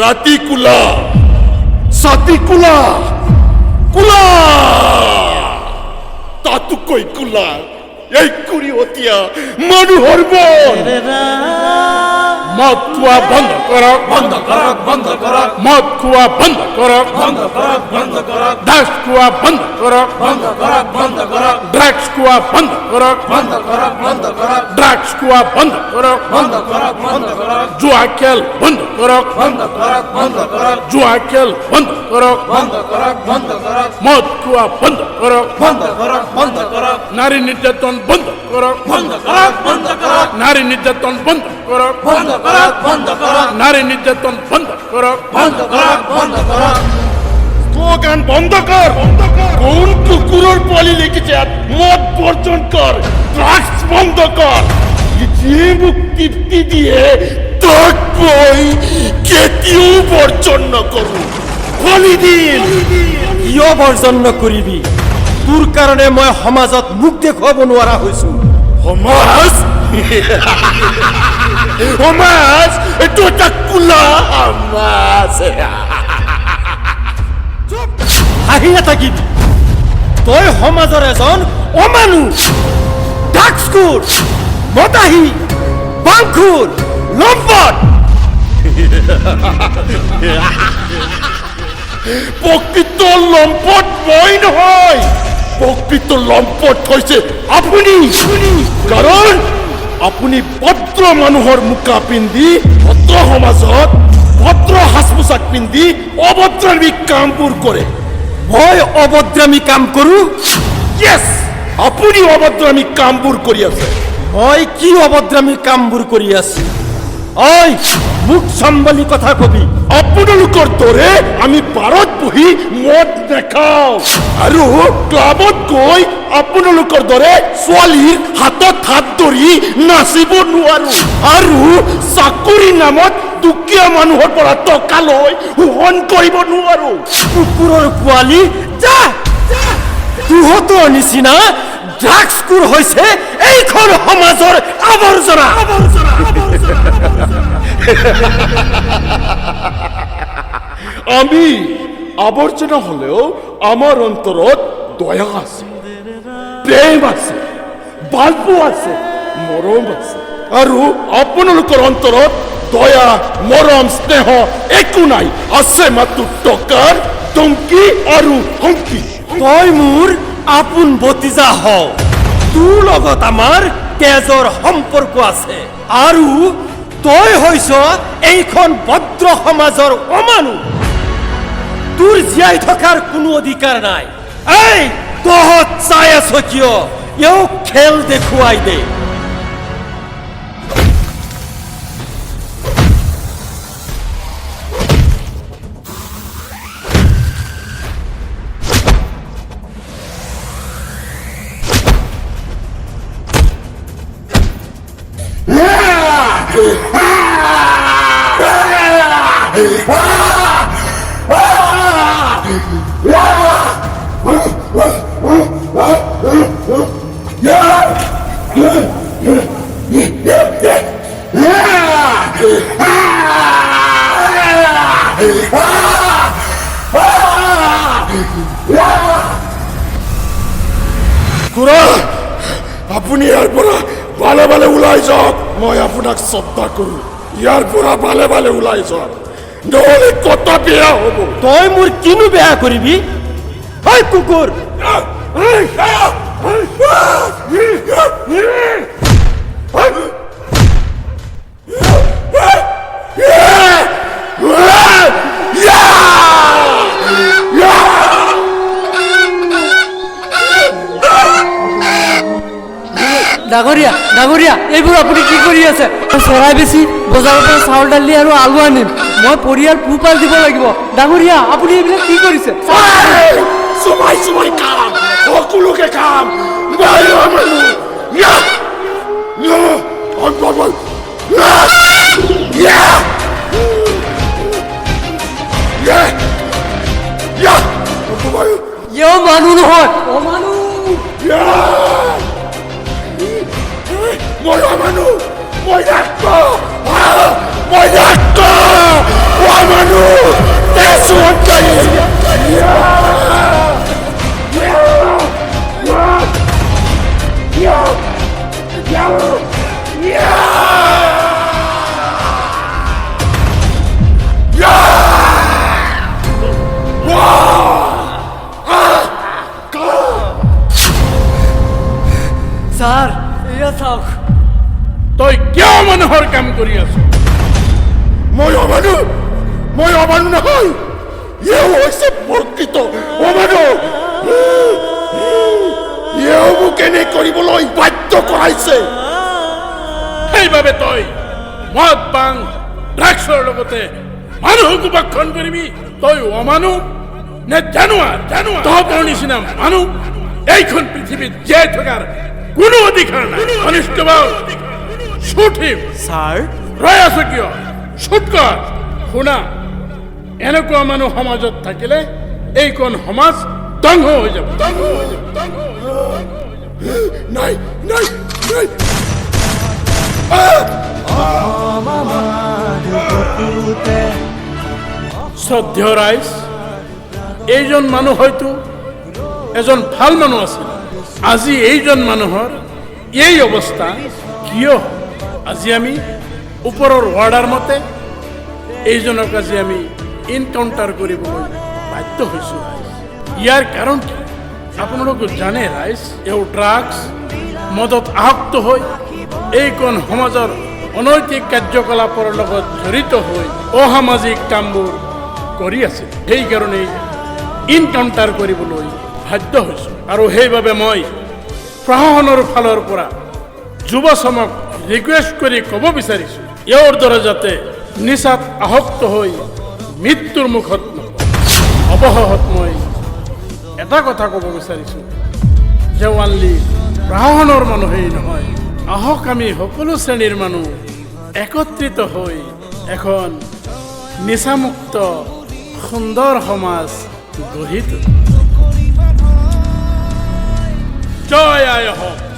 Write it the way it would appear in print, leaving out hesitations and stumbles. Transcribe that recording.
রাতি কুলা সাতি কুলা কুলা তাতু কই কুলা এই কুড়ি হতিয়া মানু হরব মদ খুয়া বন্ধ কর বন্ধ কর বন্ধ কর মদ খুয়া বন্ধ কর বন্ধ কর বন্ধ কর দাস খুয়া বন্ধ কর বন্ধ কর বন্ধ কর ড্রাগস খুয়া বন্ধ কর বন্ধ কর বন্ধ কর ড্রাগস খুয়া বন্ধ কর বন্ধ কর বন্ধ কর জুয়া খেল বন্ধ কর বন্ধ কর বন্ধ কর জুয়া খেল বন্ধ কর বন্ধ কর বন্ধ কর মদ খুয়া বন্ধ কর বন্ধ কর বন্ধ কর নারী নির্যাতন বন্ধ কর বন্ধ কর বন্ধ কর নারী নির্যাতন বন্ধ কর বন্ধ কর বন্ধ কর নারী নির্যাতন বন্ধ কর বন্ধ কর বন্ধ কর স্লোগান বন্ধ কর বন্ধ কর কোন কুকুরের পলি লিখেছে মদ বর্জন কর ড্রাগস বন্ধ কর যে মুক্তি দিয়ে তোর বই কেতিও বর্জন করু বলি দিন কিয় বৰ্জন নকৰিবি তোৰ কাৰণে মই সমাজত মুখ দেখুৱাব নোৱাৰা হৈছো সমাজ সমাজ এইটো এটা কুলা সমাজ হাঁহি নাথাকিবি তই সমাজৰ এজন অমানুহ ড্ৰাগছখোৰ মদাহী বাংখোৰ লম্পট প্ৰকৃত লম্পট মই নহয় প্ৰকৃত লম্পট হৈছে আপুনি কাৰণ আপুনি ভদ্ৰ মানুহৰ মুখা পিন্ধি ভদ্ৰ সমাজত ভদ্ৰ সাজ পোছাক পিন্ধি অভদ্ৰামী কামবোৰ কৰে মই অভদ্ৰামী কাম কৰোঁ ইয়েছ আপুনি অভদ্ৰামী কামবোৰ কৰি আছে মই কি অভদ্ৰামী কামবোৰ কৰি আছো ঐ মুখ চম্ভালি কথা কবি আপোনালোকৰ দৰে আমি পাৰত বহি মদ নাখাওঁ আৰু ক্লাবত গৈ আপোনালোকৰ দৰে ছোৱালীৰ হাতত হাত ধৰি নাচিব নোৱাৰো আৰু চাকৰি নামত দুখীয়া মানুহৰ পৰা টকা লৈ শোষণ কৰিব নোৱাৰো কুকুৰৰ পোৱালি যা তোহঁতৰ নিচিনা ড্ৰাগছখোৰ হৈছে এইখন সমাজৰ আৱৰ্জনা আমি আবর্জনা হলেও আমার অন্তরত দয়া আছে প্রেম আছে বাল্প আছে মরম আছে আর আপনার অন্তরত দয়া মরম স্নেহ একু নাই আছে মাত্র টকার ধমকি আর হুমকি তই মোৰ আপোন ভতিজা হও তোৰ লগত আমাৰ তেজৰ সম্পৰ্ক আছে আৰু তই হৈছ এইখন ভদ্ৰ সমাজৰ অমানুহ তোৰ জীয়াই থকাৰ কোনো অধিকাৰ নাই এই তহঁত চাই আছ কিয় এওঁ খেল দেখুৱাই দে খুড়া আপুনি ইয়াৰ পৰা ভালে ভালে ওলাই যাওক মই আপোনাক শ্ৰদ্ধা কৰো ইয়াৰ পৰা ভালে ভালে ওলাই যাওক নহ'লে কথা বেয়া হ'ব তই মোৰ কিনো বেয়া কৰিবি ঐ কুকুৰ ডাঙৰীয়া ডাঙৰীয়া এইবোৰ আপুনি কি কৰি আছে চৰাই বেছি বজাৰৰ পৰা চাউল দালি আৰু আলু আনিম মই পৰিয়াল পোহপাল দিব লাগিব ডাঙৰীয়া আপুনি এইবিলাক কি কৰিছে চুমাই চুমাই কাম সকলোকে কাম বাহিৰৰ মানুহ মানুহ নহয় অমানুহ মই অমানু মই ডাক্ত মই ডাক্ত অমানু তেজু স্যার এয়া চাওক তই কিয় মানুহৰ কাম কৰি আছ মই অমানু নহয় ইয়ে হৈছে প্ৰকৃত অমানু ইয়ে মোক এনে কৰিবলৈ বাধ্য কৰাইছে সেইবাবে তই মদ বাং ড্ৰাগছৰ লগতে মানুহক উপেক্ষণ কৰিবি তই অমানু নে জানুৱাৰ তহঁতৰ নিচিনা মানুহ এইখন পৃথিৱীত জীয়াই থকাৰ কোনো অধিকাৰ নাই অনিষ্ট বাও শুট হিম স্যাৰ ৰৈ আছো কিয় শুট কৰ শুনা এনেকুৱা মানুহ সমাজত থাকিলে এইখন সমাজ ধ্বংস হৈ যাব নাই নাই নাই শ্ৰদ্ধেয় ৰাইজ এইজন মানুহ হয়তো এজন ভাল মানুহ আছিল আজি এইজন মানুহৰ এই অৱস্থা কিয় আজি আমি ওপৰৰ ৱাৰ্ডাৰ মতে এইজনক আজি আমি এনকাউণ্টাৰ কৰিবলৈ বাধ্য হৈছোঁ ৰাইজ ইয়াৰ কাৰণ কি আপোনালোকে জানে ৰাইজ এওঁ ড্ৰাগছ মদত আসক্ত হৈ এইখন সমাজৰ অনৈতিক কাৰ্যকলাপৰ লগত জড়িত হৈ অসামাজিক কামবোৰ কৰি আছে সেইকাৰণেই এনকাউণ্টাৰ কৰিবলৈ বাধ্য হৈছোঁ আৰু সেইবাবে মই প্ৰশাসনৰ ফালৰ পৰা যুৱ চামক ৰিকুৱেষ্ট কৰি ক'ব বিচাৰিছোঁ ইয়াৰ দৰে যাতে নিচাত আসক্ত হৈ মৃত্যুৰ মুখত অৱশেষত মই এটা কথা ক'ব বিচাৰিছোঁ যে অনলি প্ৰশাসনৰ মানুহেই নহয় আহক আমি সকলো শ্ৰেণীৰ মানুহ একত্ৰিত হৈ এখন নিচামুক্ত সুন্দৰ সমাজ গঢ়ি তুলিম জয় আই হওক